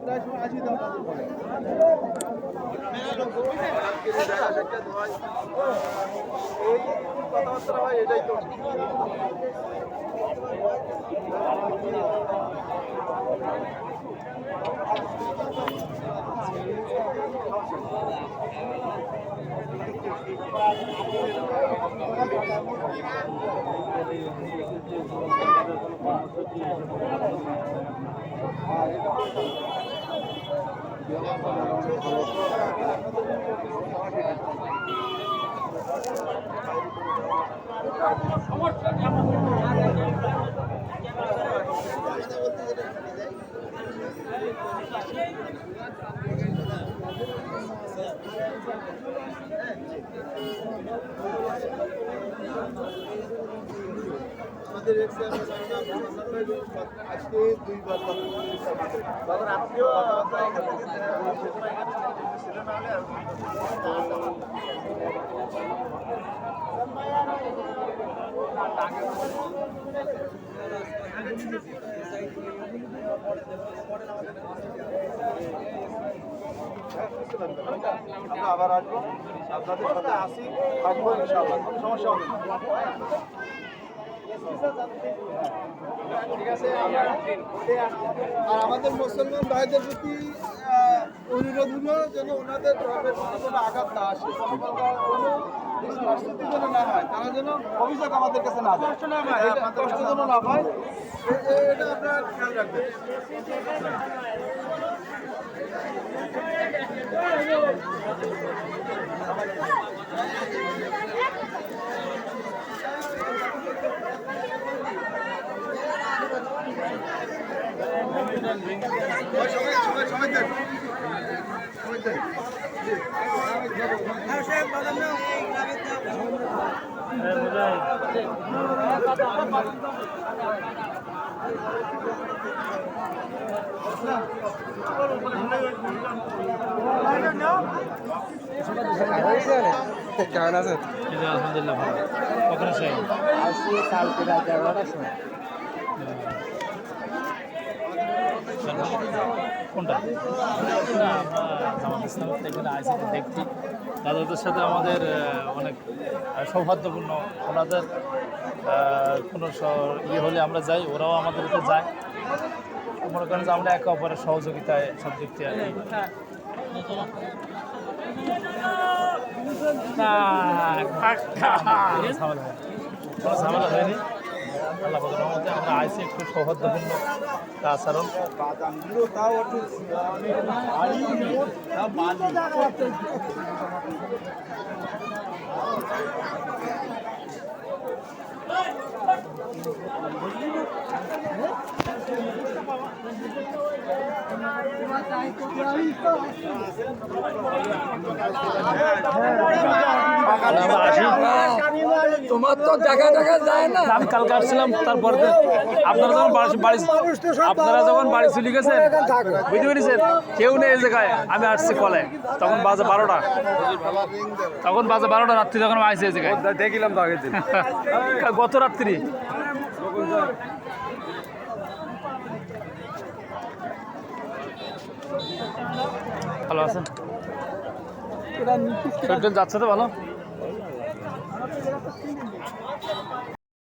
প্রায় সময় 80 দাম পড়ে। এই কথাবার্তা হয়, এটাই তো আমাদের আজকে দুইবার আজকেও আমরা আবার আসবো, আপনাদের সাথে আসি, থাকবো ইনশাআল্লাহ, কোনো সমস্যা হবে না। ঠিক আছে। আর আমাদের মুসলমান ভাইদের প্রতি অনুরোধ হলো যেন ওনাদের ধর্মের প্রতি কোনো আঘাত না আসে, কোনো পরিস্থিতি যেন না হয়, তারা যেন অভিযোগ আমাদের কাছে না দেয়, কষ্ট যেন না পায়, এটা আপনারা খেয়াল রাখবেন। কেমন আছেন? আলহামদুলিল্লাহ ভালো। কখন আসেন? আজকে কালকে রাত 11টার সময়। কোনটা? না, আমরা জামাত ইসলামের এখানে আইসি তো দেখছি দাদাদের সাথে আমাদের অনেক সৌহার্দ্যপূর্ণ। ওনাদের কোনো ইয়ে হলে আমরা যাই, ওরাও আমাদেরকে যায়। মনে করেন যে আমরা একে অপরের সহযোগিতায় সব দিক থেকে আর কি। ঝামেলা হয়নি, আল্লাহ রহমতে আমরা আইসি একটু সৌহার্দ্যপূর্ণ আচরণ। তোমার তো দেখা দেখা যায় না। আমি কালকে আসছিলাম, তারপর আপনারা যখন বাড়ি চলে গেছেন, বুঝতে পেরেছেন, কেউ নেই এই জায়গায়। আমি আসছি কলে, তখন বাজে 12টা, রাত্রি যখন আমি আসছি এই জায়গায় দেখিলাম তো আগের দিন। গত রাত্রি। ভালো আছেন? শরীর যাচ্ছে তো ভালো?